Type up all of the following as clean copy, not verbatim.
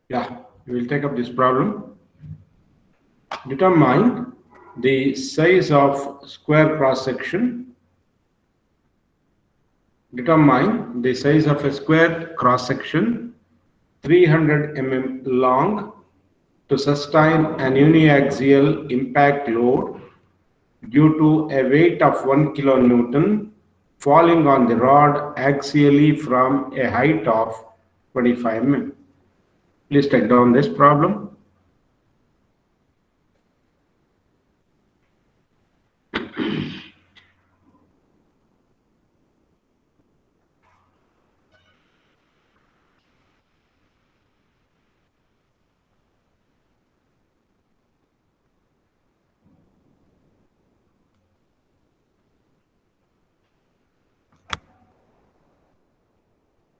Yeah, we will take up this problem. Determine the size of square cross section. Determine the size of a square cross section 300 mm long to sustain an uniaxial impact load due to a weight of 1 kilonewton falling on the rod axially from a height of 25 mm. Please take down this problem.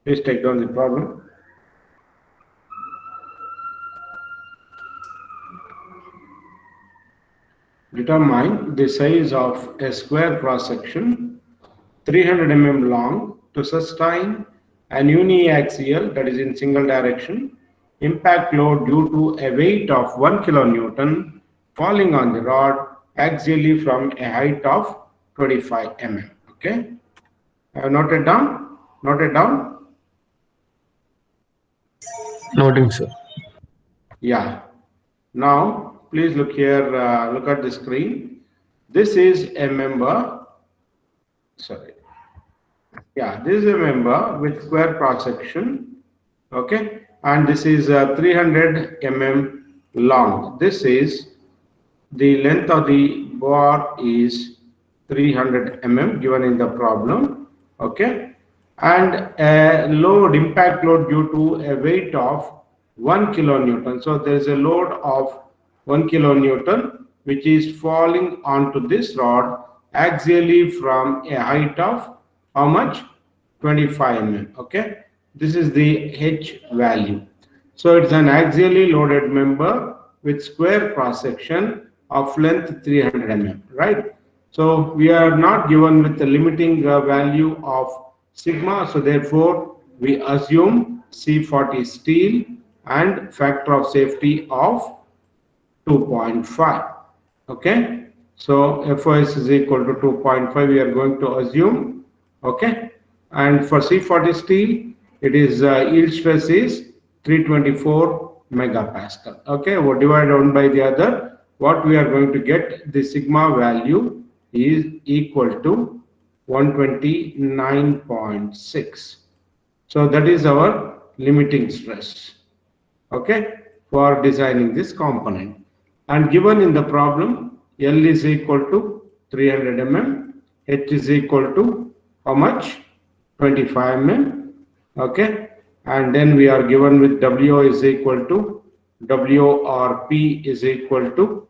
Please take down the problem. Determine the size of a square cross section 300 mm long to sustain an uniaxial, that is in single direction, impact load due to a weight of 1 kilonewton falling on the rod axially from a height of 25 mm. Okay, I have noted down. Noted down. Noting, sir. Yeah. Now, please look here. Look at the screen. This is a member. Sorry. Yeah, this is a member with square cross section. Okay, and this is 300 mm long. This is the length of the bar is 300 mm given in the problem. Okay, and a load, impact load due to a weight of 1 kilonewton. So there is a load of 1 kilonewton which is falling onto this rod axially from a height of how much? 25 mm. Okay, this is the H value. So it's an axially loaded member with square cross section of length 300 mm, right? So we are not given with the limiting value of sigma, so therefore we assume C40 steel and factor of safety of 2.5. Okay, so FOS is equal to 2.5 we are going to assume. Okay, and for C40 steel it is yield stress is 324 megapascal. Okay, what divided one by the other, what we are going to get, the sigma value is equal to 129.6. So that is our limiting stress, okay, for designing this component. And given in the problem, L is equal to 300 mm, H is equal to how much? 25 mm. Okay, and then we are given with W is equal to W or P is equal to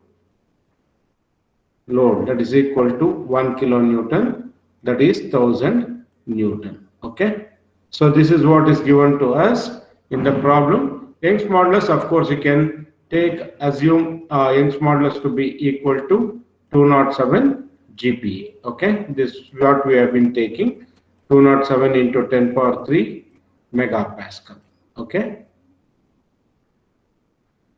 load, that is equal to 1 kilonewton, that is 1000 Newton. Okay, so this is what is given to us in the problem. Young's modulus, of course, you can assume Young's modulus to be equal to 207 GPa. Okay, this is what we have been taking, 207 into 10 power 3 megapascal. Okay,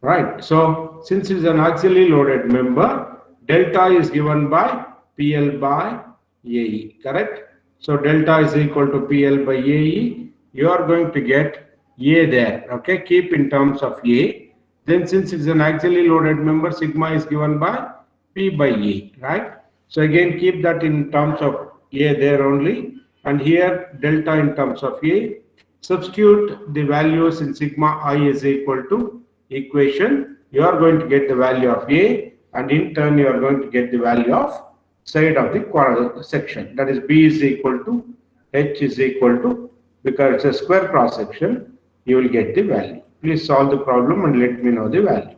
right. So since it is an axially loaded member, delta is given by PL by AE, correct? So delta is equal to PL by AE. You are going to get A there. Okay, keep in terms of A. Then since it's an axially loaded member, sigma is given by P by A, right? So again, keep that in terms of A there only. And here delta in terms of A. Substitute the values in sigma I is equal to equation. You are going to get the value of A, and in turn you are going to get the value of side of the quarter section, that is B is equal to H is equal to, because it's a square cross section, you will get the value. Please solve the problem and let me know the value.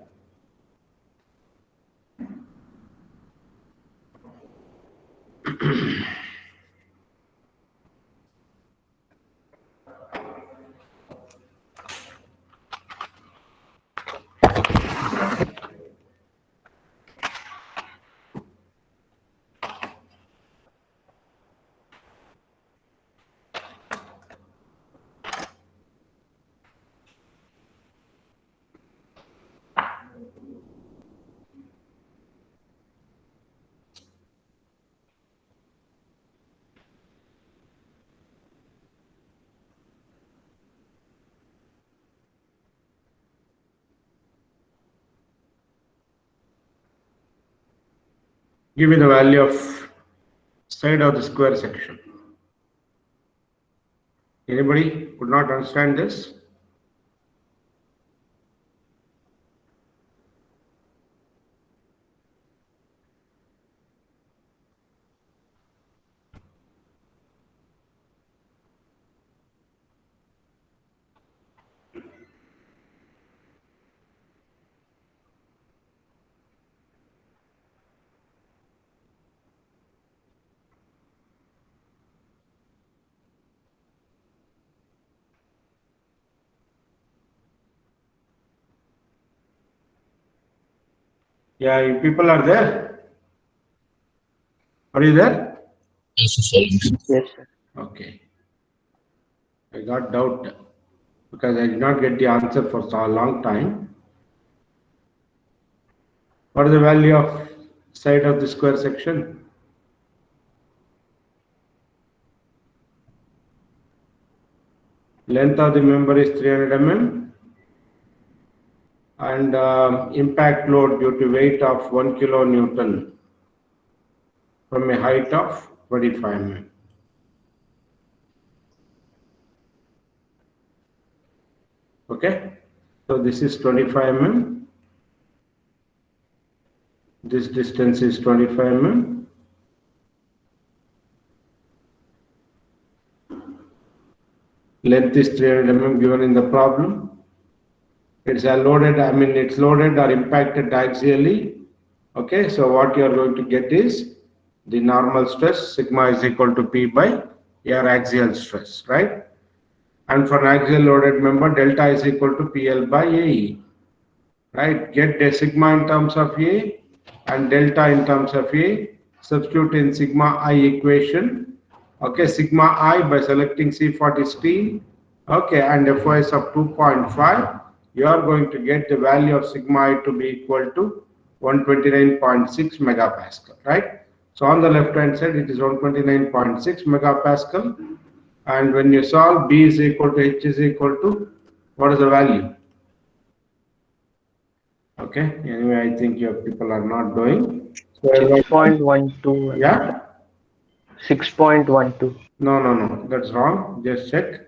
Give me the value of side of the square section. Anybody could not understand this? Yeah, you people are there? Are you there? Yes, sir. Yes, sir. Okay. I got doubt because I did not get the answer for so long time. What is the value of side of the square section? Length of the member is 300 mm and impact load due to weight of 1 kilonewton from a height of 25 mm. Okay, so this is 25 mm. This distance is 25 mm. Length is 300 mm given in the problem. It's loaded, it's loaded or impacted axially. Okay, so what you are going to get is the normal stress, sigma is equal to P by your axial stress, right? And for an axial loaded member, delta is equal to PL by AE, right? Get the sigma in terms of A and delta in terms of A, substitute in sigma I equation, okay, sigma I by selecting C40 steel, okay, and FOS of 2.5, you are going to get the value of sigma I to be equal to 129.6 megapascal, right? So on the left hand side, it is 129.6 megapascal. And when you solve, B is equal to H is equal to, what is the value? Okay, anyway, I think your people are not doing. So 6.12. yeah? 6.12. No, that's wrong. Just check.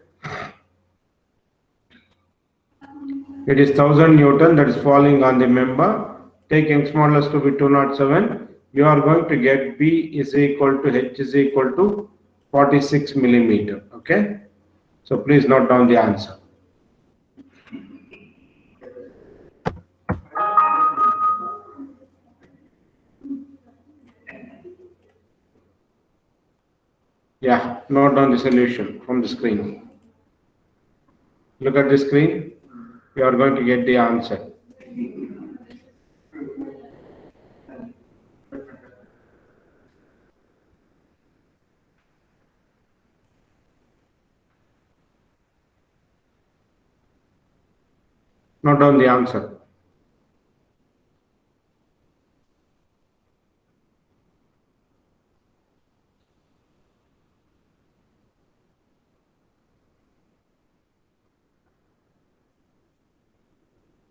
It is 1000 Newton that is falling on the member. Take Young's modulus to be 207. You are going to get B is equal to H is equal to 46 millimeter. Okay, so please note down the answer. Yeah, note down the solution from the screen. Look at the screen. You are going to get the answer. Note down the answer.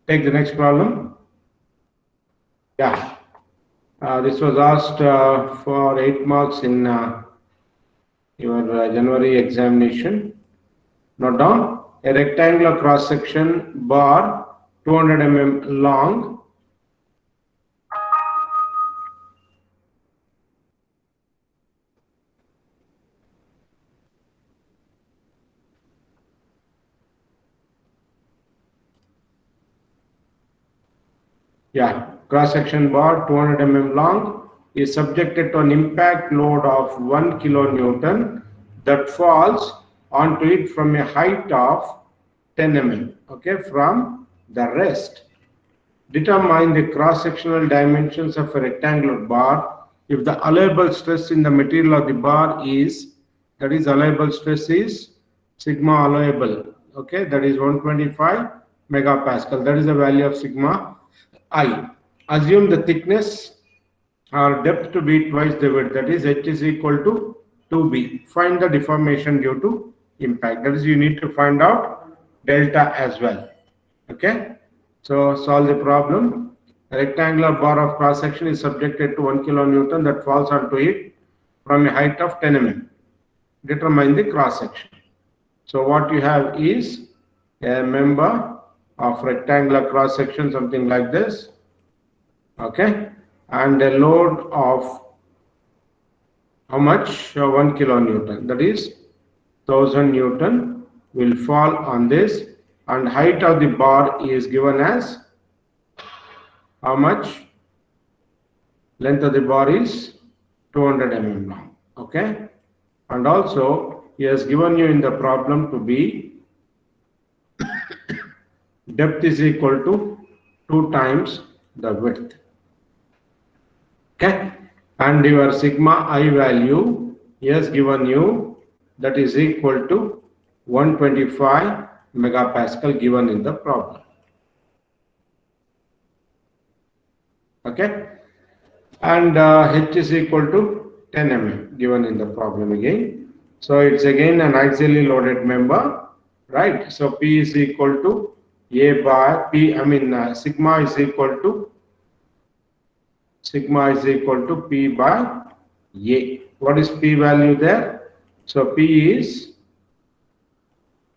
Take the next problem. Yeah, this was asked for 8 marks in your January examination. Note down a rectangular cross section bar 200 mm long. Yeah, cross section bar 200 mm long is subjected to an impact load of 1 kilonewton that falls onto it from a height of 10 mm, okay, from the rest. Determine the cross-sectional dimensions of a rectangular bar if the allowable stress in the material of the bar is, that is allowable stress is sigma allowable, okay, that is 125 megapascal. That is the value of sigma I. Assume the thickness or depth to be twice the width, that is h is equal to 2b. Find the deformation due to impact, that is you need to find out delta as well, okay. So solve the problem. A rectangular bar of cross section is subjected to 1 kilonewton that falls onto it from a height of 10 mm. Determine the cross section. So what you have is a member of rectangular cross section, something like this, okay, and a load of how much? 1 kilonewton, that is 1000 Newton will fall on this, and height of the bar is given as how much? Length of the bar is 200 mm long, okay, and also he has given you in the problem to be depth is equal to 2 times the width, okay, and your sigma I value he has given you, that is equal to 125 megapascal given in the problem, okay, and h is equal to 10 mm given in the problem again. So it's again an axially loaded member, right? So P is equal to A by P, sigma is equal to P by A. What is P value there? So P is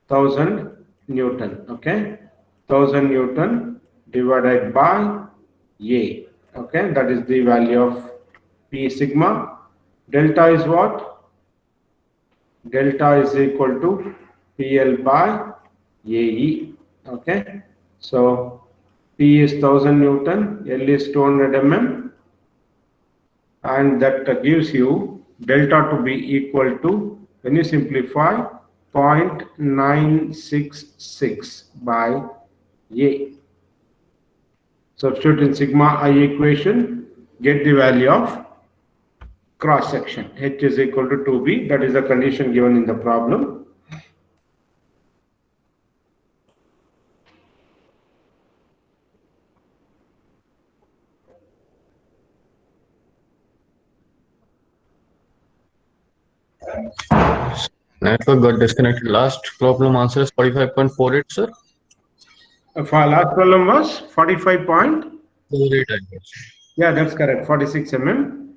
1000 Newton, okay, 1000 Newton divided by A, okay, that is the value of P sigma. Delta is what? Delta is equal to PL by AE, okay. So P is 1000 Newton, L is 200 mm, and that gives you delta to be equal to, when you simplify, 0.966 by A. Substitute in sigma I equation, get the value of cross section. H is equal to 2b, that is the condition given in the problem. Network got disconnected. Last problem answer is 45.48, sir. For last problem was 45.48, I guess. yeah, that's correct, 46 mm.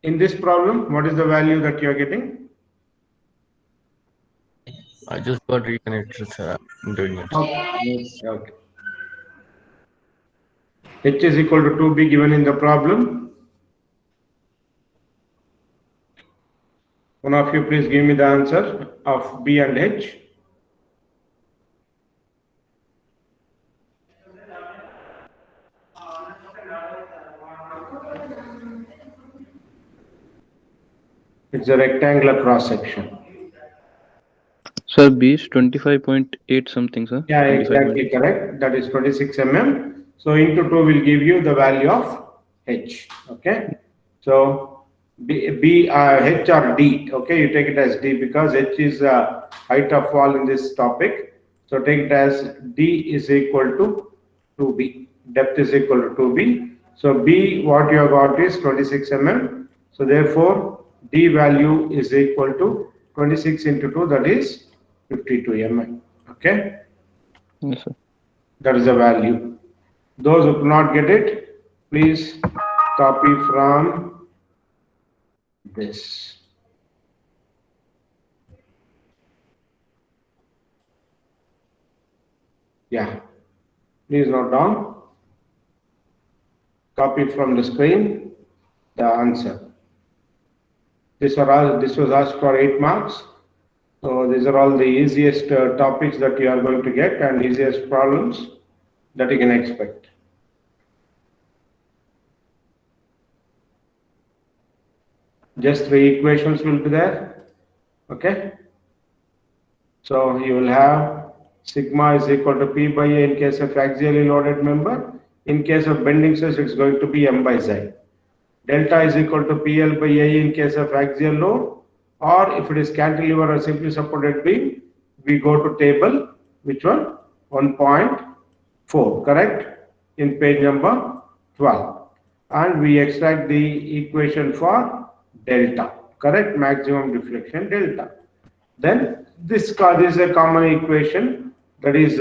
In this problem, what is the value that you are getting? I just got reconnected, sir. I'm doing it. Okay. H is equal to 2b given in the problem. One of you please give me the answer of B and H. It's a rectangular cross section. Sir, B is 25.8 something, sir. Yeah, exactly correct. That is 26 mm. So into 2 will give you the value of H. Okay. So B H or D. Okay, you take it as D because H is height of fall in this topic. So take it as D is equal to 2B. Depth is equal to 2B. So B, what you have got is 26 mm. So therefore, D value is equal to 26 into 2, that is 52 mm. Okay. Yes, sir. That is the value. Those who cannot get it, please copy from this. Yeah. Please note down. Copy from the screen the answer. This was asked for 8 marks. So these are all the easiest topics that you are going to get and easiest problems that you can expect. Just 3 equations will be there. Okay. So you will have sigma is equal to P by A in case of axially loaded member. In case of bending stress, it's going to be M by Z. Delta is equal to PL by A in case of axial load, or if it is cantilever or simply supported beam, we go to table, which one? 1.4, correct? In page number 12. And we extract the equation for delta, correct? Maximum deflection delta. Then this is a common equation, that is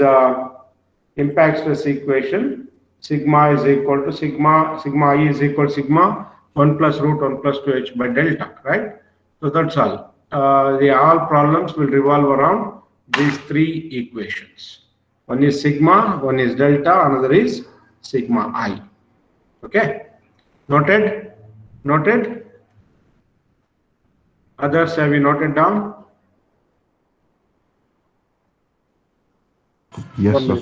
impact stress equation. Sigma is equal to sigma I is equal to sigma 1 plus root 1 plus 2h by delta, right? So that's all. All problems will revolve around these 3 equations. One is sigma, one is delta, another is sigma I. Okay? Noted? Noted? Others, have you noted down? Yes, sir.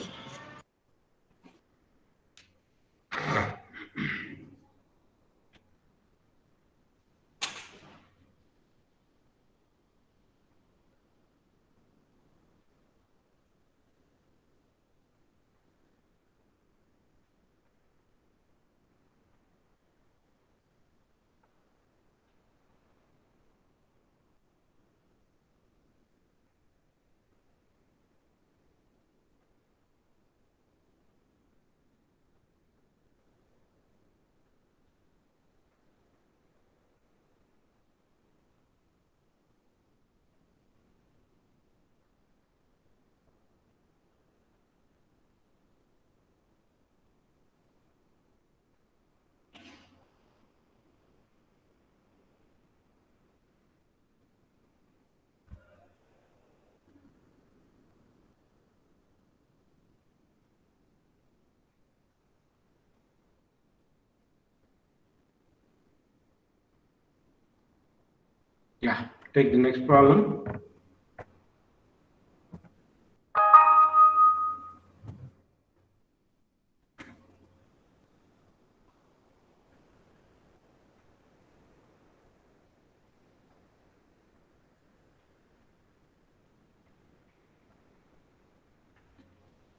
Yeah, take the next problem.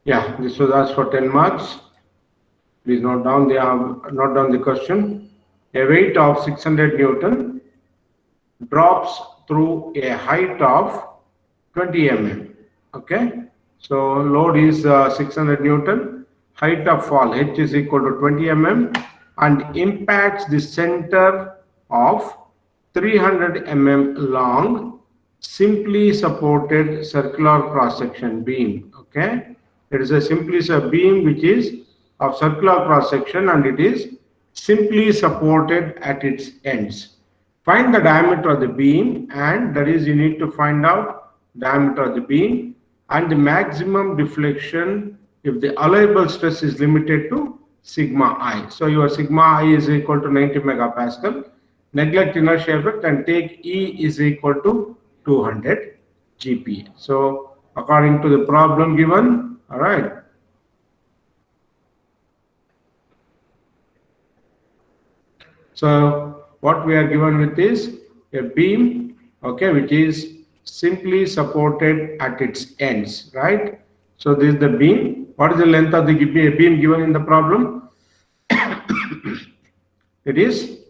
Yeah, this was asked for 10 marks. Please note down the question. A weight of 600 Newton drops through a height of 20 mm. Okay, so load is 600 Newton, height of fall h is equal to 20 mm, and impacts the center of 300 mm long simply supported circular cross section beam. Okay, it is a simply a beam which is of circular cross section and it is simply supported at its ends. Find the diameter of the beam, and that is you need to find out diameter of the beam and the maximum deflection if the allowable stress is limited to sigma I. So your sigma I is equal to 90 megapascal. Neglect inertia effect and take E is equal to 200 GPa. So according to the problem given, all right. So what we are given with is a beam, okay, which is simply supported at its ends, right? So this is the beam. What is the length of the beam given in the problem? It is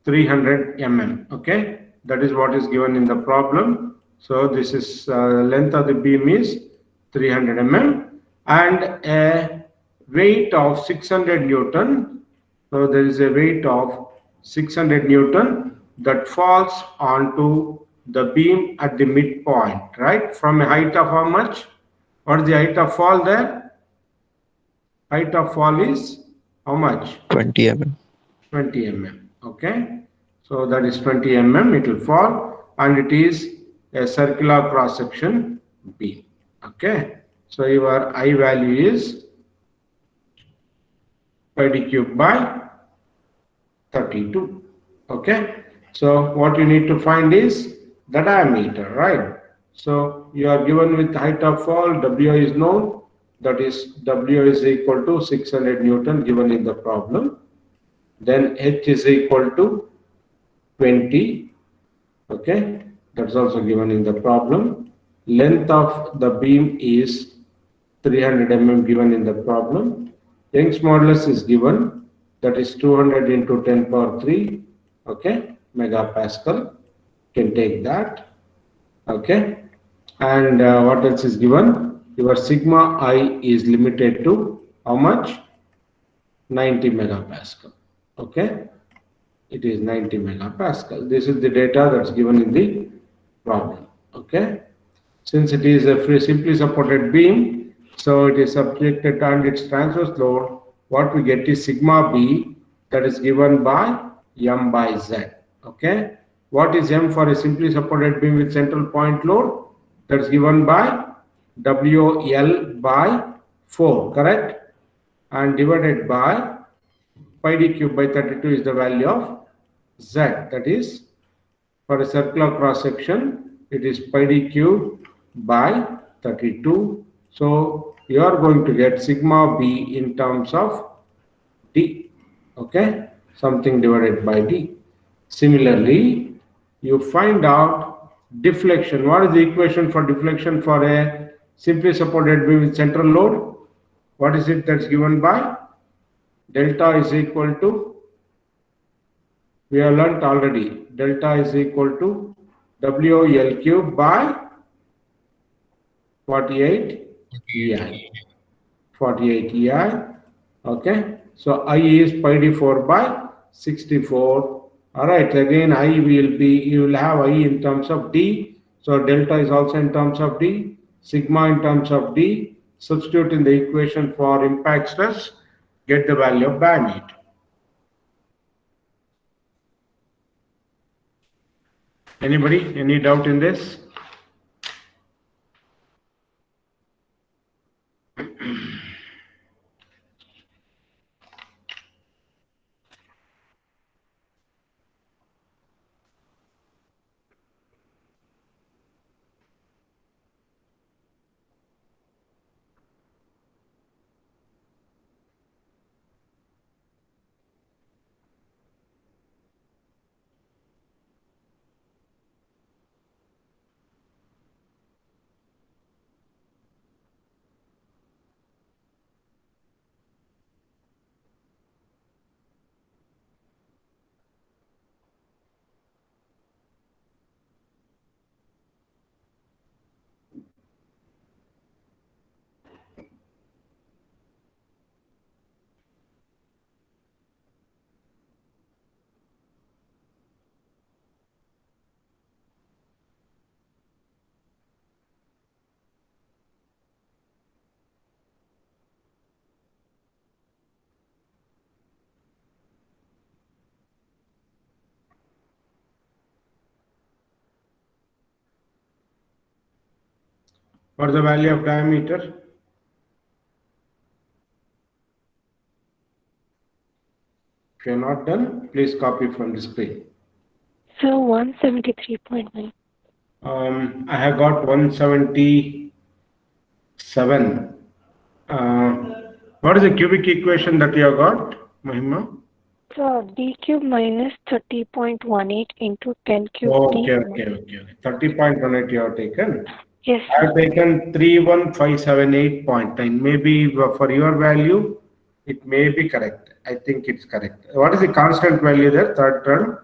300 mm, okay? That is what is given in the problem. So this is length of the beam is 300 mm and a weight of 600 Newton. So there is a weight of 600 Newton that falls onto the beam at the midpoint, right? From a height of how much? What is the height of fall there? Height of fall is how much? 20 mm. 20 mm, okay? So that is 20 mm, it will fall, and it is a circular cross section beam, okay? So your I value is pi d cube by 32, okay? So what you need to find is the diameter, right? So you are given with height of fall, W is known, that is W is equal to 600 Newton given in the problem. Then H is equal to 20 Okay, that's also given in the problem. Length of the beam is 300 mm given in the problem. Young's modulus is given, that is 200 into 10 power 3, okay, megapascal. Can take that, okay. And what else is given? Your sigma I is limited to how much? 90 megapascal, okay. It is 90 megapascal. This is the data that's given in the problem, okay. Since it is a simply supported beam, so it is subjected and its transverse load. What we get is sigma B, that is given by M by Z. Okay. What is M for a simply supported beam with central point load? That is given by WL by 4, correct? And divided by pi d cube by 32 is the value of Z. That is, for a circular cross section, it is pi d cube by 32. So you are going to get sigma B in terms of D. Okay, something divided by D. Similarly, you find out deflection. What is the equation for deflection for a simply supported beam with central load? What is it that's given by? Delta is equal to, we have learnt already, delta is equal to WL cube by 48 EI. 48 EI. Okay. So I is pi d4 by 64. All right. Again, I will be, you will have I in terms of D. So delta is also in terms of D. Sigma in terms of D. Substitute in the equation for impact stress. Get the value of diameter. Anybody? Any doubt in this? What is the value of diameter? If you are not done, please copy from the screen. So 173.9. I have got 177. What is the cubic equation that you have got, Mahima? So d cube minus 30.18 into 10 cube d. Okay. 30.18 you have taken. Yes. I have taken 31578.9. Maybe for your value, it may be correct. I think it's correct. What is the constant value there? Third term?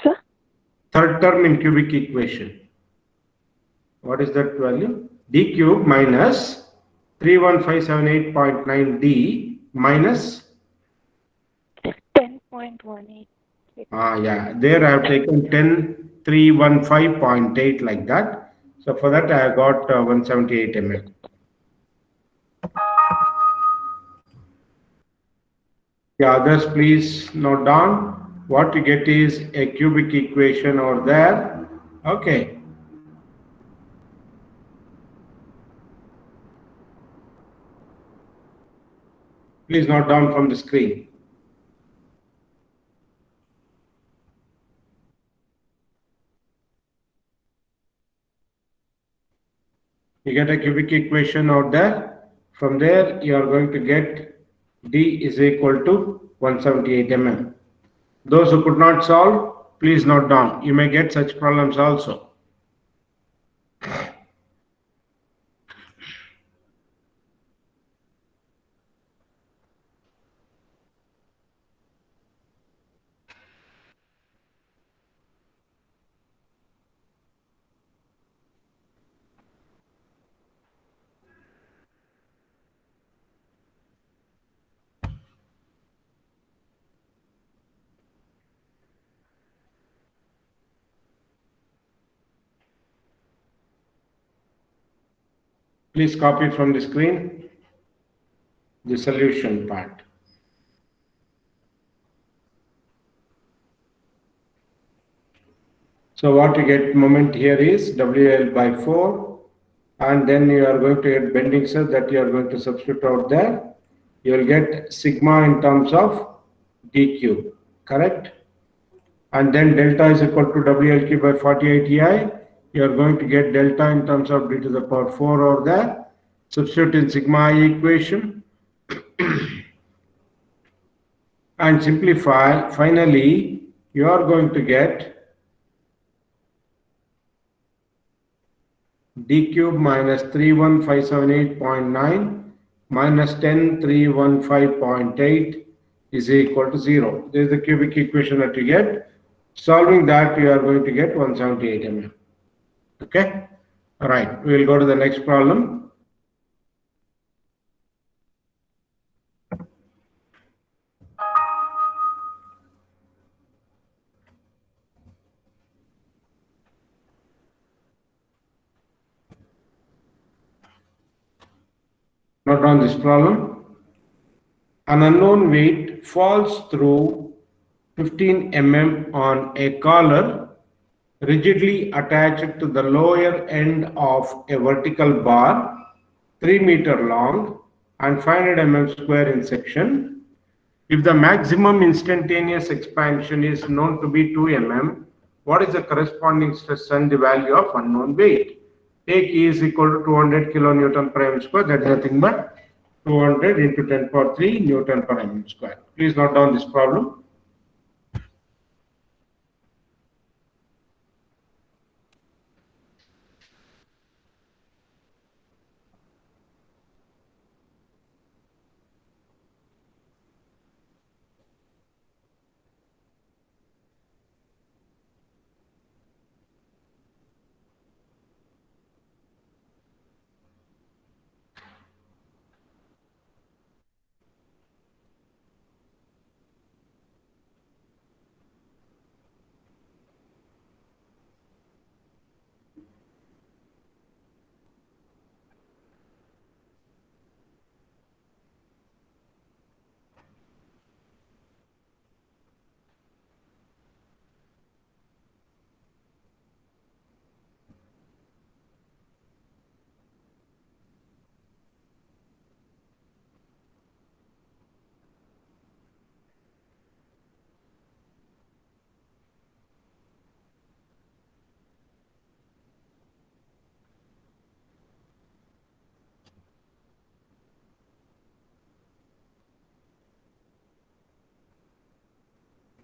Sir? Third term in cubic equation. What is that value? D cube minus 31578.9 D minus 10.18. Yeah, there I have taken 10315.8 like that. So for that I have got 178 mm. Yeah, others please note down. What you get is a cubic equation over there. Okay. Please note down from the screen. You get a cubic equation out there. From there, you are going to get D is equal to 178 mm. Those who could not solve, Please note down. You may get such problems also. Please copy from the screen the solution part. So what you get moment here is WL by 4, and then you are going to get bending stress that you are going to substitute out there. You will get sigma in terms of d cube, correct? And then delta is equal to WL cube by 48 EI. You are going to get delta in terms of d to the power 4 over there. Substitute in sigma I equation and simplify. Finally, you are going to get d cube minus 31578.9 minus 10315.8 is equal to 0. This is the cubic equation that you get. Solving that, you are going to get 178 mm. Okay? All right, we will go to the next problem. Note down this problem. An unknown weight falls through 15 mm on a collar rigidly attached to the lower end of a vertical bar 3 meter long and 500 mm square in section. If the maximum instantaneous expansion is known to be 2 mm, what is the corresponding stress and the value of unknown weight? Take E is equal to 200 kilonewton per mm square. That is nothing but 200 into 10 power 3 Newton per mm square. Please note down this problem.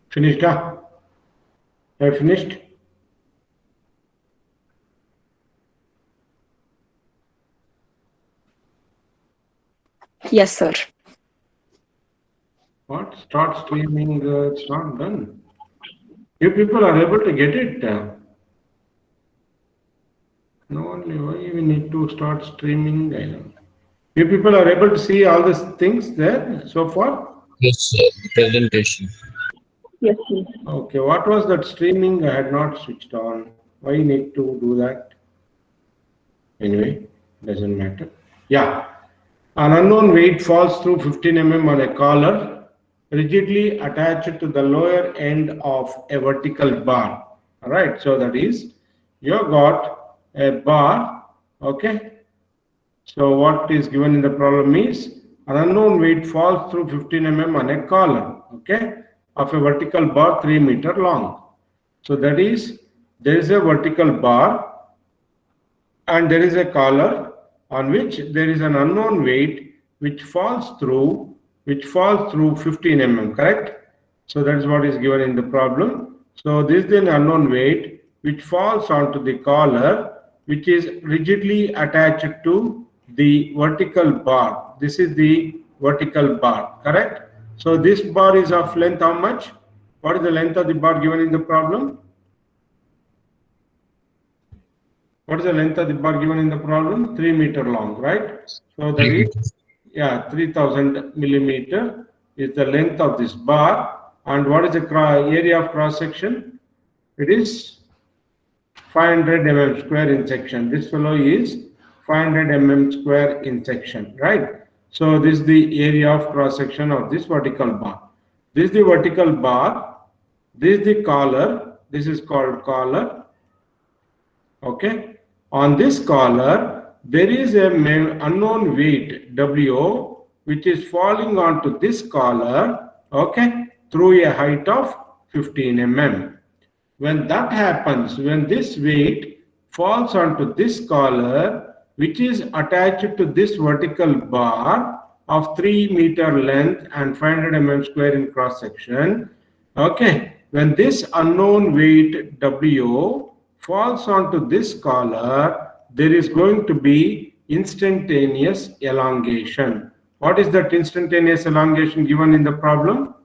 Finished? Have you finished? Yes, sir. What? Start streaming, it's not done. You people are able to get it. No, only why we need to start streaming. I don't know. You people are able to see all these things there so far? Yes, sir. Presentation. Yes, please. Okay, what was that streaming? I had not switched on. Why you need to do that? Anyway, doesn't matter. Yeah. An unknown weight falls through 15 mm on a collar rigidly attached to the lower end of a vertical bar. All right, so that is, you have got a bar. Okay. So what is given in the problem is an unknown weight falls through 15 mm on a collar. Okay, of a vertical bar 3 meter long. So that is, there is a vertical bar and there is a collar on which there is an unknown weight which falls through 15 mm, correct? So that is what is given in the problem. So this is the unknown weight which falls onto the collar, which is rigidly attached to the vertical bar. This is the vertical bar, correct? So this bar is of length how much? What is the length of the bar given in the problem? What is the length of the bar given in the problem? 3 meter long, right? So that is, yeah, 3000 millimeter is the length of this bar. And what is the area of cross section? It is 500 mm square in section. This fellow is 500 mm square in section, right? So this is the area of cross section of this vertical bar. This is the vertical bar. This is the collar. This is called collar. Okay. On this collar, there is a unknown weight W, which is falling onto this collar, okay, through a height of 15 mm. When that happens, when this weight falls onto this collar, which is attached to this vertical bar of 3 meter length and 500 mm square in cross section, okay, when this unknown weight W falls onto this collar, there is going to be instantaneous elongation. What is that instantaneous elongation given in the problem?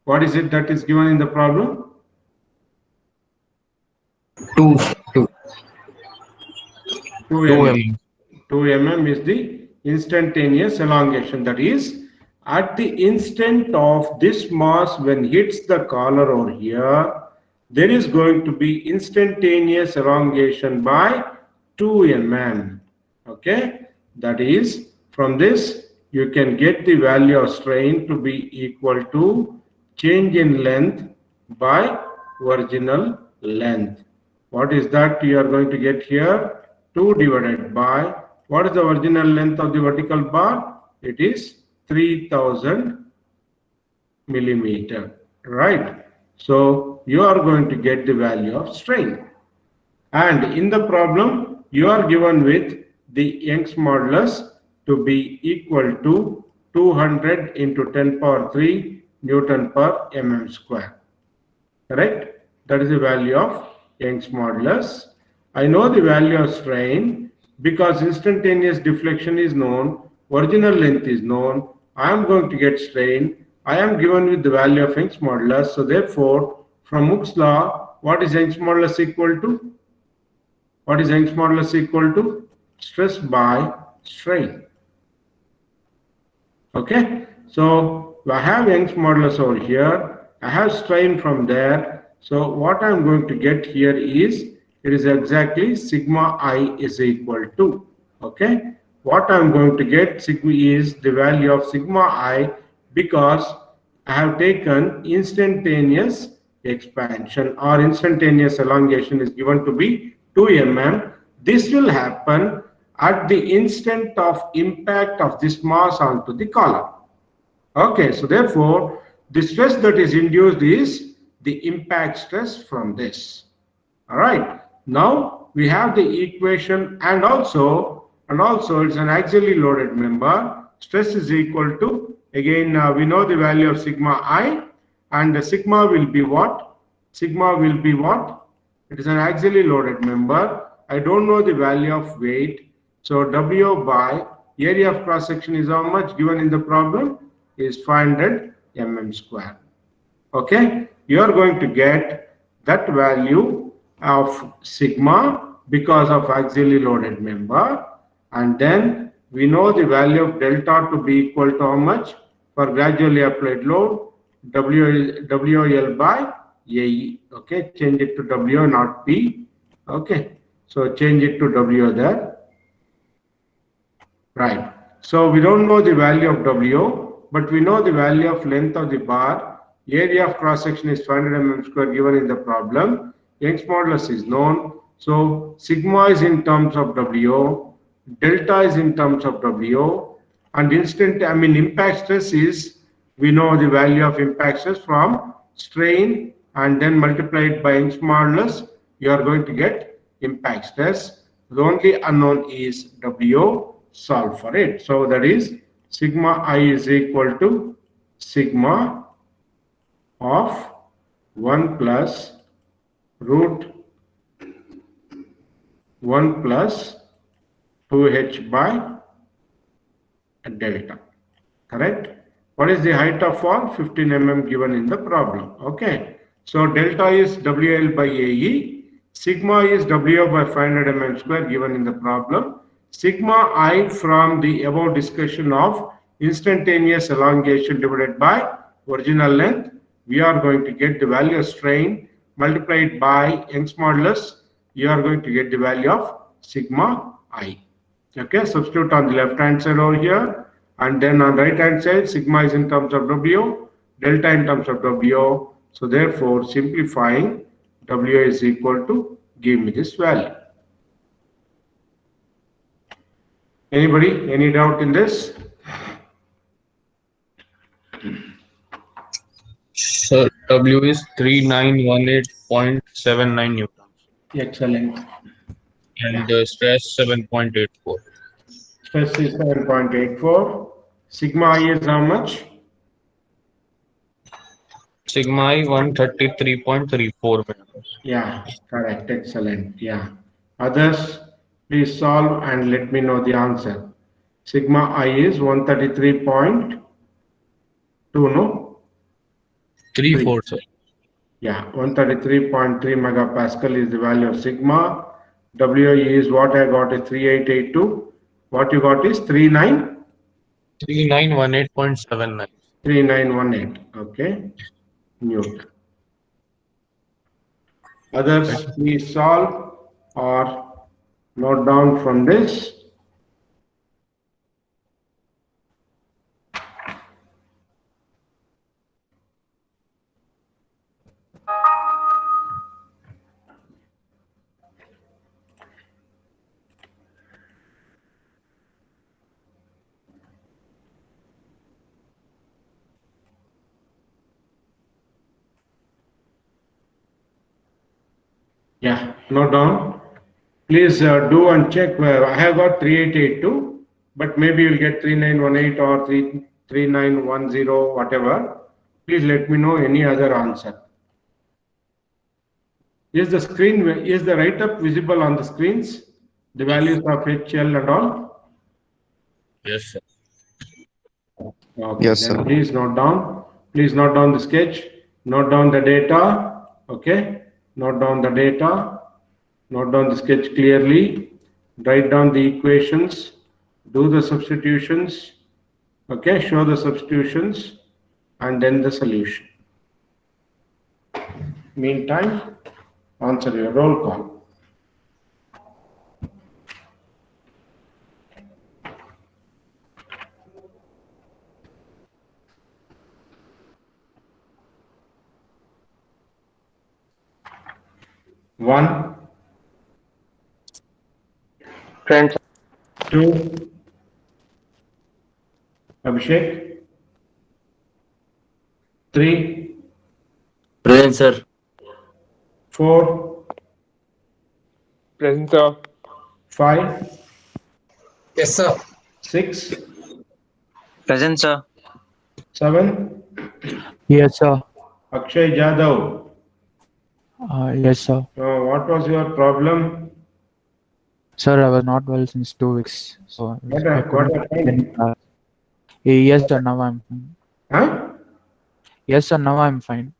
What is it that is given in the problem? 2 mm. 2 mm is the instantaneous elongation. That is, at the instant of this mass when hits the collar over here, there is going to be instantaneous elongation by 2 mm. Okay, that is, from this you can get the value of strain to be equal to change in length by original length. What is that you are going to get here? 2 divided by, what is the original length of the vertical bar? It is 3000 millimeter, right? So you are going to get the value of strain. And in the problem, you are given with the Young's modulus to be equal to 200 into 10 power 3 Newton per mm square. Correct? That is the value of Young's modulus. I know the value of strain because instantaneous deflection is known, original length is known. I am going to get strain. I am given with the value of Young's modulus. So therefore, from Hooke's law, what is Young's modulus equal to? What is Young's modulus equal to? Stress by strain. Okay. So I have Young's modulus over here. I have strain from there. So what I'm going to get here is, it is exactly sigma I is equal to, okay. What I'm going to get sigma is the value of sigma I because I have taken instantaneous expansion or instantaneous elongation is given to be 2 mm. This will happen at the instant of impact of this mass onto the collar. Okay, so therefore, the stress that is induced is the impact stress from this. All right. Now we have the equation and also it's an axially loaded member. Stress is equal to, again, we know the value of sigma I, and the sigma will be what? Sigma will be what? It is an axially loaded member. I don't know the value of weight. So W by area of cross section is how much given in the problem? Is 500 mm square. Okay, you are going to get that value of sigma because of axially loaded member, and then we know the value of delta to be equal to how much? For gradually applied load, WL by AE. Okay, change it to W, not P. Okay, so change it to W there. Right. So we don't know the value of W, but we know the value of length of the bar. Area of cross section is 500 mm square given in the problem. Young's modulus is known. So sigma is in terms of W, delta is in terms of W, and impact stress is, we know the value of impact stress from strain and then multiplied by Young's modulus, you are going to get impact stress. The only unknown is W, solve for it. So that is sigma I is equal to sigma of 1 plus root 1 plus 2h by delta. Correct? What is the height of fall? 15 mm given in the problem. Okay. So delta is WL by AE. Sigma is WO by 500 mm square given in the problem. Sigma I from the above discussion of instantaneous elongation divided by original length. We are going to get the value of strain multiplied by Young's modulus. You are going to get the value of sigma I. Okay, substitute on the left hand side over here, and then on right hand side sigma is in terms of W, delta in terms of W. So therefore simplifying, W is equal to, give me this value. Anybody, any doubt in this? So W is 3918.79 newtons Excellent. and stress 7.84. Stress is 7.84. Sigma I is how much? Sigma I 133.34 meters. Yeah, correct. Excellent. Yeah. Others, please solve and let me know the answer. Sigma I is 133.2, no? 34, sir. Yeah, 133.3 megapascal is the value of sigma. WE is what I got is 3882. What you got is 3918.79. 3918. Okay. Newton. Others, please solve or note down from this. Yeah, note down. Please do and check. I have got 3882, but maybe you'll get 3918 or 3910, whatever. Please let me know any other answer. Is the screen, is the write-up visible on the screens? The values of HL and all? Yes, sir. Okay, Yes, then sir. please note down. Please note down the sketch. Note down the data. Okay. Note down the data. Note down the sketch clearly. Write down the equations. Do the substitutions. Okay. Show the substitutions and then the solution. Meantime, answer your roll call. One, Friends, 2, Abhishek, 3, Present, sir. 4, Present, sir. 5, Yes, sir. 6, present, sir. 7, Yes, sir. Akshay Jadhav. Yes, sir. What was your problem? Sir, I was not well since 2 weeks. So What I happened? couldn't. Yes, sir. Now I'm fine. Huh? Yes, sir. Now I'm fine.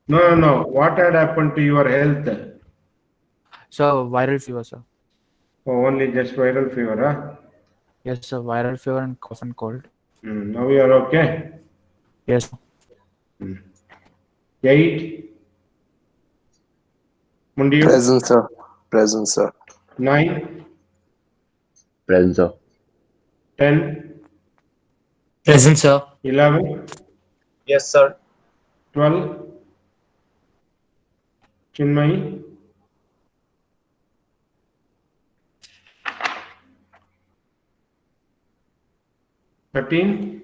No. What had happened to your health? So viral fever, sir. Oh, only just viral fever, huh? Yes, sir. Viral fever and cough and cold. Now you are okay. Yes. 8, Mundiyu. Present, sir. Present, sir. 9, Present, sir. 10, Present, sir. 11, Yes, sir. 12, Chinmay, 13,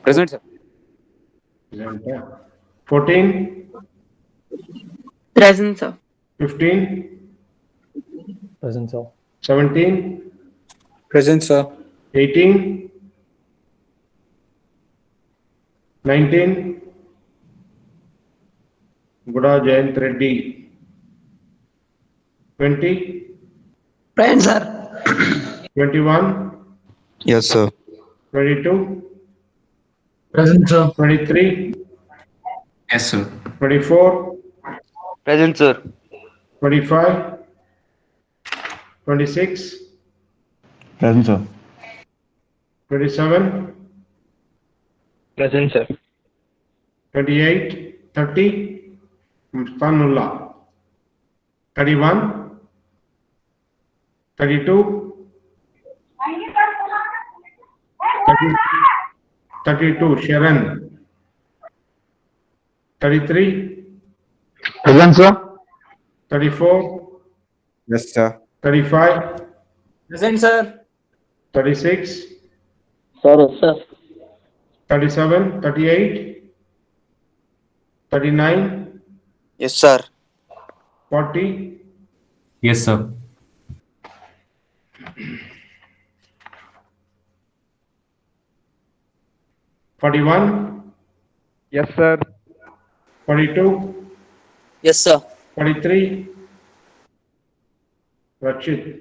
Present, sir. 14, Present, sir. 15, Present, sir. 17, Present, sir. 18, 19, Guda Jayant Reddy. 20, Present, sir. 21, Yes, sir. 22, Present, sir. 23, Yes, sir. 24, Present, sir. 25, 26, Present, sir. 27, Present, sir. 28, 30, Mustanullah. 31, 32, 32, Sharon. 33, Present, sir. 34, Yes, sir. 35, Present, sir. 36, Sir, sir. 37, 38, 39, Yes, sir. 40, Yes, sir. 41, Yes, sir. 42, Yes, sir. 43, Rachit.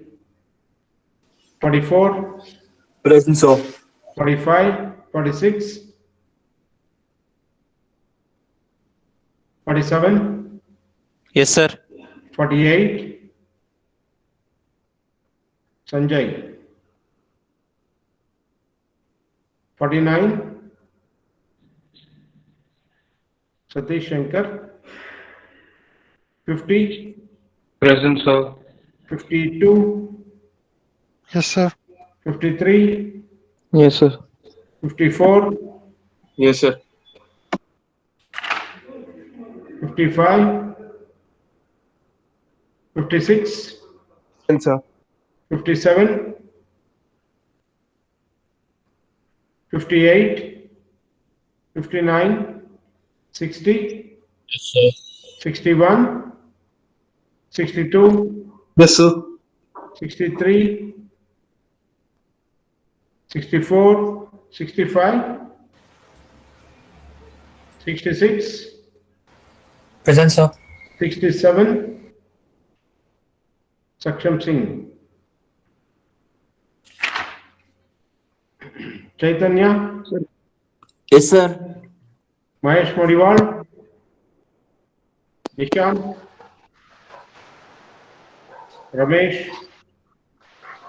44, Present, sir. 45, 46, 47, Yes, sir. 48, Sanjay. 49, Satish Shankar. 50, Present, sir. 52, Yes, sir. 53, Yes, sir. 54, Yes, sir. 55, 56, Present, sir. 57, 58, 59, 60, Yes, sir. 61, 62, Yes, sir. 63, 64, 65, 66, Present, sir. 67, Saksham Singh. Chaitanya, Yes, sir. Mahesh Modiwal, Nishant, Ramesh,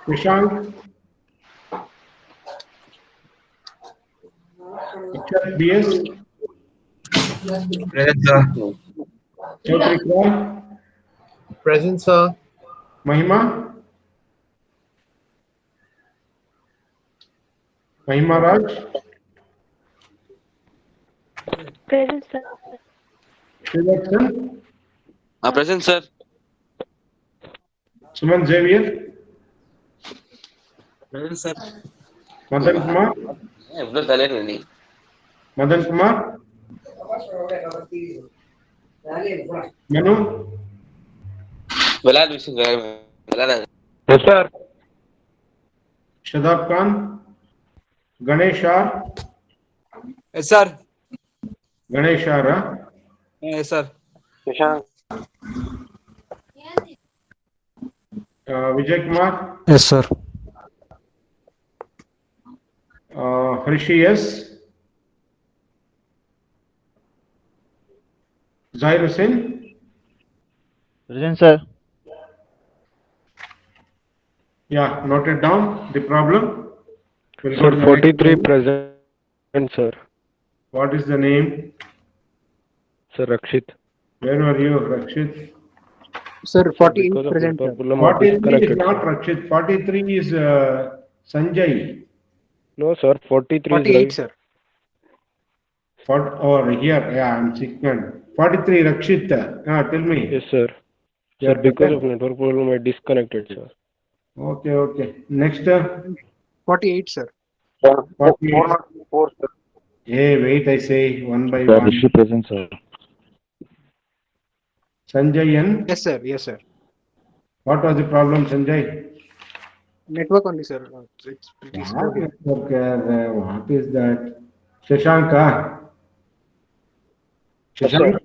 Nishank, Ikshat BS, Present, sir. Chaudhary Kral, Present, sir. Mahima, Mahima Raj, Present, sir. Srivatsan, Present, sir. Suman Xavier, Present, sir. Madan Kumar, Madan Kumar, Manu, Yes, sir. Shadab Khan, Ganesh R, Yes, sir. Ganesh R, huh? Yes, sir. Vijay Kumar, Yes, sir. Hrishi S, Zahir Hussain, Present, sir. yeah, noted down the problem. We'll go Sir, to the next 43 one. present, sir. What is the name? Sir, Rakshit. Where were you, Rakshit? Sir, 48 Because of present, sir. network problem, I 43 is disconnected, not sir. Rakshit. 43 is Sanjay. No, sir. 43 is 48, right. sir. Or here, yeah, I'm second. 43 Rakshit. Tell me. Yes, sir. Yeah, Sir, because present. of network problem, I disconnected, sir. Okay, okay. Next, 48, sir. 48. Hey, wait, I say one by one. present, sir. Sanjay and Yes, sir. Yes, sir. what was the problem, Sanjay? Network only, sir. It's pretty slow. What is that? Shashank, Shashank?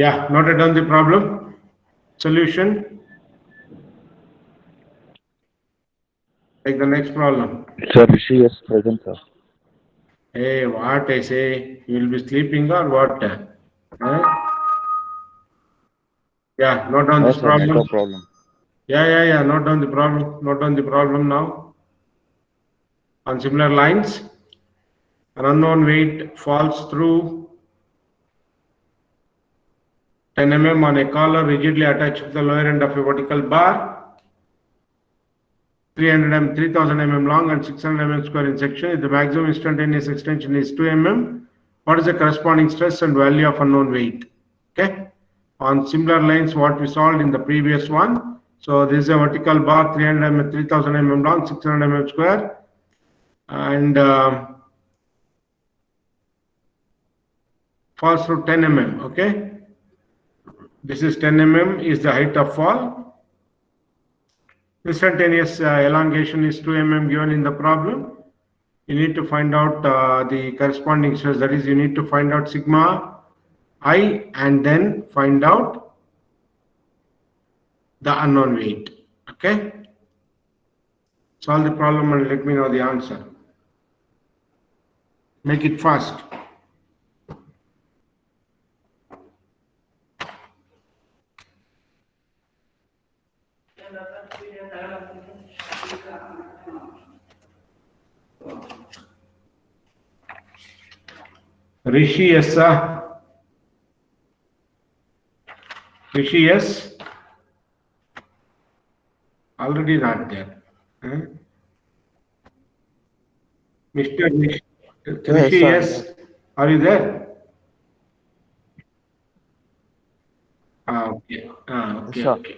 Yeah, noted down the problem. Solution. Take the next problem. Sir, Rishi, yes, present, sir. Hey, what I say? You will be sleeping or what? Huh? Yeah, note down No, this sir, problem. network problem. Yeah. Note down the problem. Note down the problem now. On similar lines, an unknown weight falls through 10 mm on a collar rigidly attached to the lower end of a vertical bar, 3000 mm long and 600 mm square in section. If the maximum instantaneous extension is 2 mm, what is the corresponding stress and value of unknown weight? Okay. On similar lines, what we solved in the previous one. So this is a vertical bar, 300 mm, 3000 mm long, 600 mm square, and falls through 10 mm. Okay. This is 10 mm is the height of fall. Instantaneous elongation is 2 mm given in the problem. You need to find out the corresponding stress. That is, you need to find out sigma I and then find out the unknown weight. Okay. Solve the problem and let me know the answer. Make it fast. Rishi, yes, sir. Rishi, yes. Already not there. Huh? Mr. Rishi, Yes, sir. yes. Are you there? Okay. Okay, sir. okay.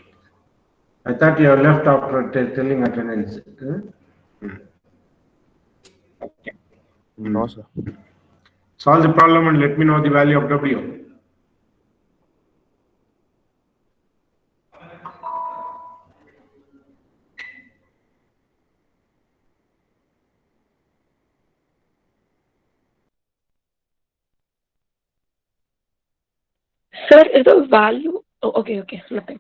I thought you have left after telling attendance. Okay. No, sir. Solve the problem and let me know the value of W. Sir, is the value? Oh, okay, nothing.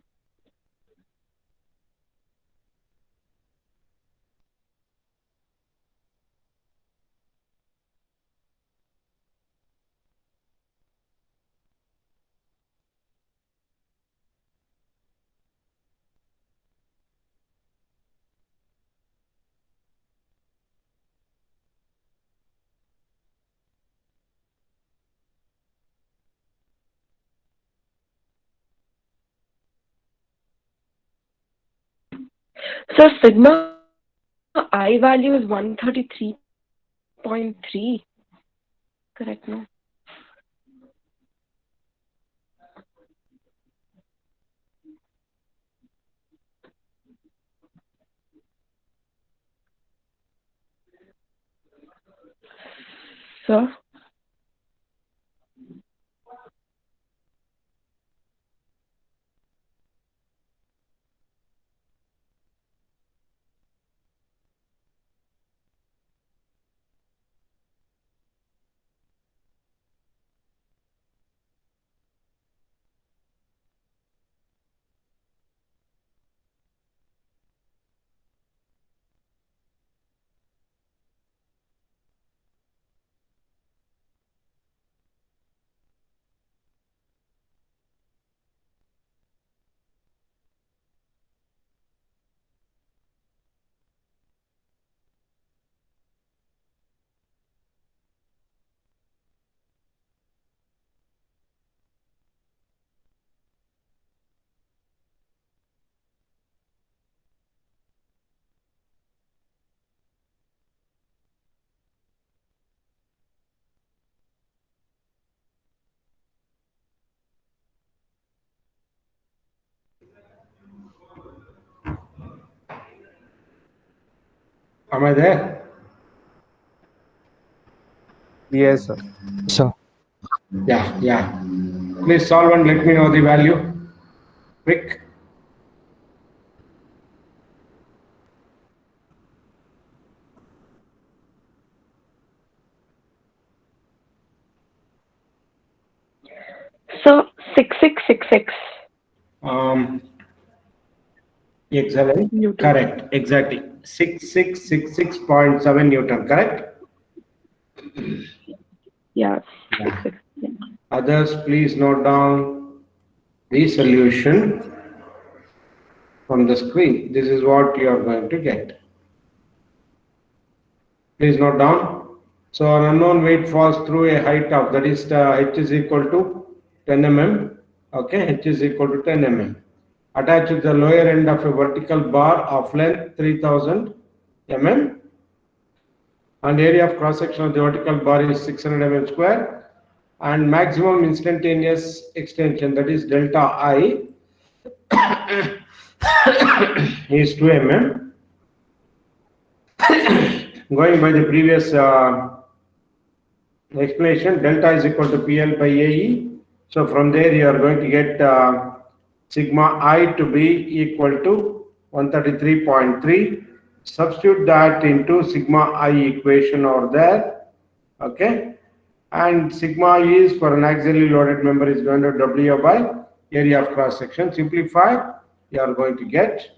So sigma I value is 133.3. Correct, no? Sir? Am I there? Yes, sir. So, Yeah. Please solve and let me know the value. Quick. So 6666. Excellent. Newton. Correct. Exactly. 6666.7 Newton. Correct. Yeah. Yeah. Others, please note down the solution from the screen. This is what you are going to get. Please note down. So an unknown weight falls through a height of, that is h is equal to 10 mm. Okay, h is equal to 10 mm. Attached to the lower end of a vertical bar of length 3000 mm. And area of cross section of the vertical bar is 600 mm square. And maximum instantaneous extension, that is delta I, is 2 mm. Going by the previous explanation, delta is equal to PL by AE. So from there you are going to get sigma I to be equal to 133.3. Substitute that into sigma I equation over there. Okay. And sigma is for an axially loaded member is going to W by area of cross section. Simplify, you are going to get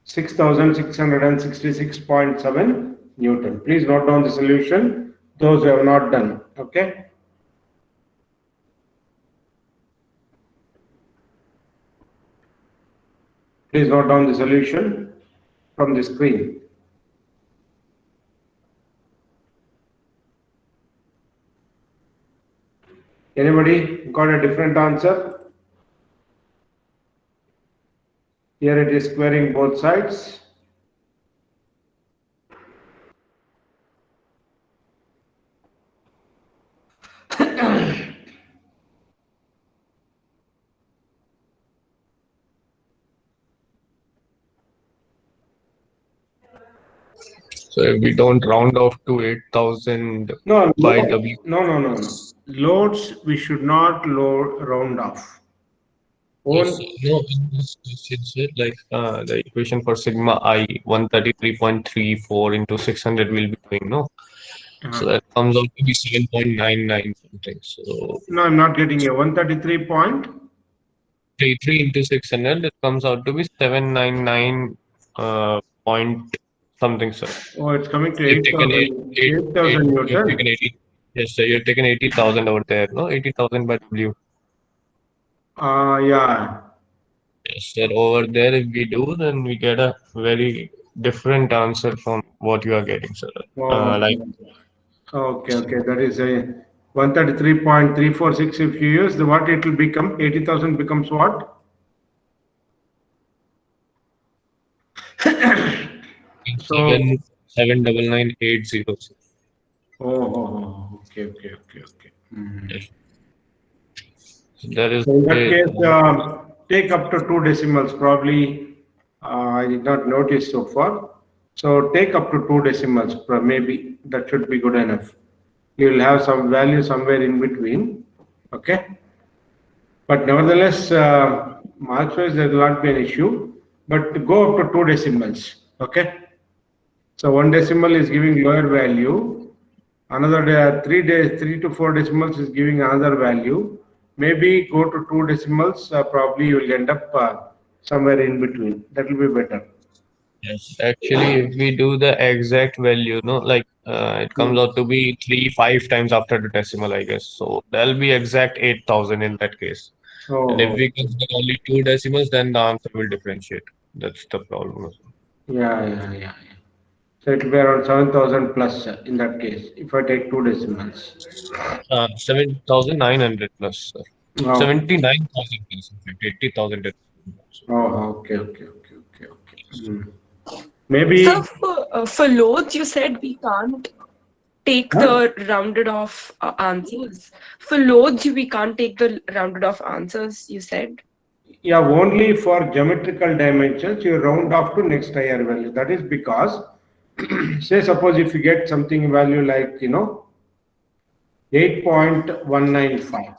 6,666.7 Newton. Please note down the solution, those who have not done. Okay. Please note down the solution from the screen. Anybody got a different answer? Here it is squaring both sides. So if we don't round off to 8,000 No, by no, W. no. Loads we should not round off. Yes, no, in this question, sir, like the equation for sigma I 133.34 into 600 will be doing, no? So that comes out to be 7.99 something. So No, I'm not getting a 133 point. 33 into 600, it comes out to be 799 point something, sir. Oh, it's coming to You've taken 8,000 you've 8,000 taken Newton. 80. Yes, sir. You've taken 80,000 over there, no? 80,000 by W. Yeah. Yes, sir. Over there, if we do, then we get a very different answer from what you are getting, sir. Oh, Like okay. That is a 133.346. If you use the what, it will become 80,000 becomes what? So 79980. okay. Yes. That is So in that case, take up to 2 decimals. Probably I did not notice so far. So take up to 2 decimals. Maybe that should be good enough. You will have some value somewhere in between. Okay. But nevertheless, marks wise there will not be an issue. But go up to 2 decimals. Okay. So 1 decimal is giving lower value. Another 3 to 4 decimals is giving another value. Maybe go to 2 decimals. Probably you will end up somewhere in between. That will be better. Yes, actually, if we do the exact value, no, like it comes out to be 5 times after the decimal, I guess. So that'll be exact 8,000 in that case. And if we consider only 2 decimals, then the answer will differentiate. That's the problem. Yeah. So it will be around 7,000 plus in that case, if I take 2 decimals. 7,900 plus, sir. Oh. 79,000 plus, in fact, 80,000. Okay. Maybe. So for loads, you said we can't take the rounded off answers. For loads, we can't take the rounded off answers, you said? Yeah, only for geometrical dimensions, you round off to next higher value. That is because, say, suppose if you get something value like, 8.195,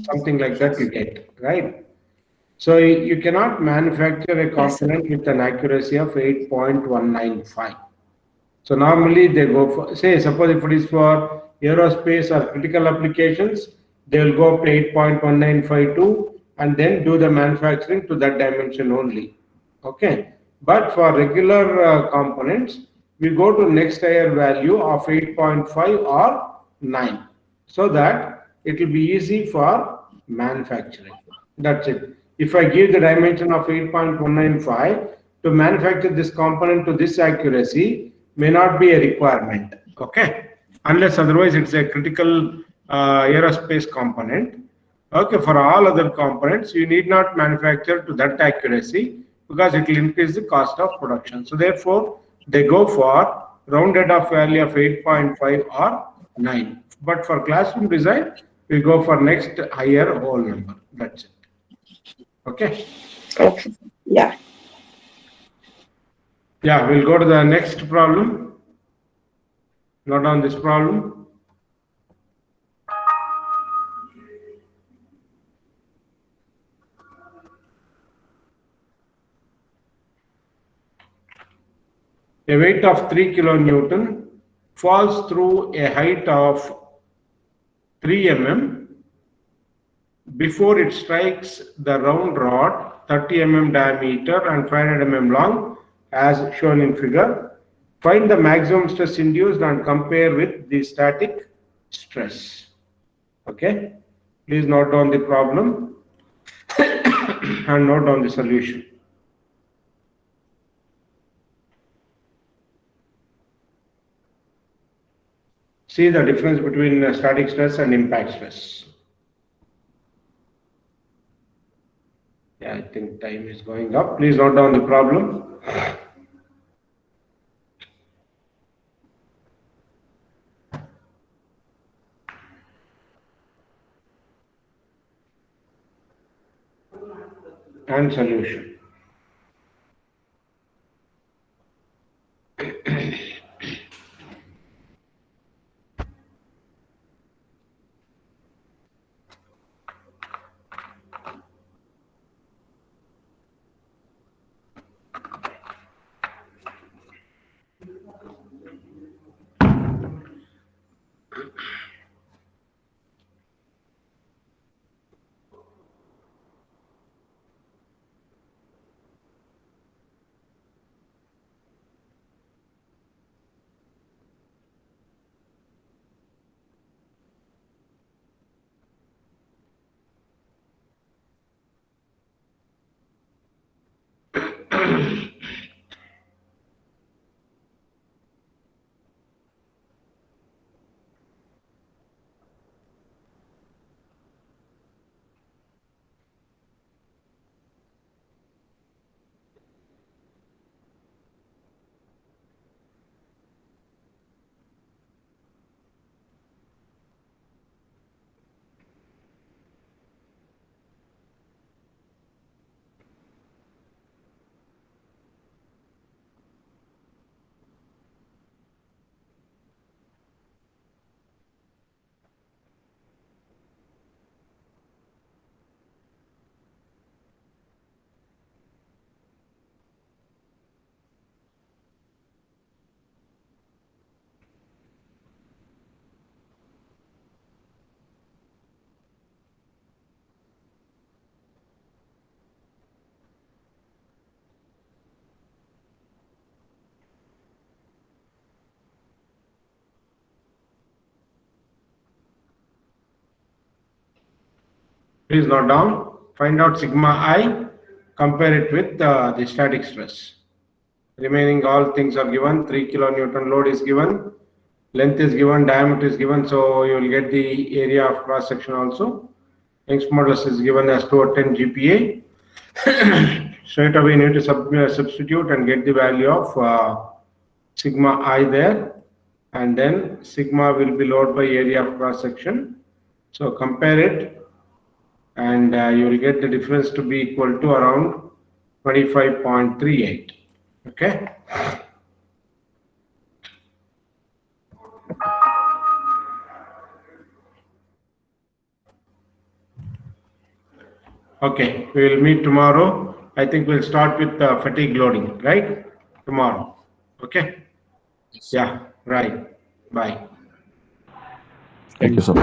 something like that you get, right? So you cannot manufacture a component with an accuracy of 8.195. So normally they go for, say, suppose if it is for aerospace or critical applications, they will go up to 8.1952 and then do the manufacturing to that dimension only. Okay. But for regular components, we go to next higher value of 8.5 or 9 so that it will be easy for manufacturing. That's it. If I give the dimension of 8.195 to manufacture this component to this accuracy may not be a requirement. Okay. Unless otherwise it's a critical aerospace component. Okay. For all other components, you need not manufacture to that accuracy because it will increase the cost of production. So therefore, they go for rounded off value of 8.5 or 9. But for classroom design, we go for next higher whole number. That's it. Okay. Okay. Yeah. Yeah, we'll go to the next problem. Note down this problem. A weight of 3 kilonewton falls through a height of 3 mm before it strikes the round rod 30 mm diameter and 500 mm long as shown in figure. Find the maximum stress induced and compare with the static stress. Okay, please note down the problem and note down the solution. See the difference between static stress and impact stress. Yeah, I think time is going up. Please note down the problem. And solution. Please note down, find out sigma I, compare it with the static stress. Remaining all things are given, 3 kilonewton load is given, length is given, diameter is given, so you will get the area of cross section also. Young's modulus is given as 210 GPa. Straight away you need to substitute and get the value of sigma I there, and then sigma will be load by area of cross section. So compare it, and you will get the difference to be equal to around 25.38. Okay. Okay, we will meet tomorrow. I think we'll start with fatigue loading, right? Tomorrow. Okay. Yeah, right. Bye. Thank you, sir.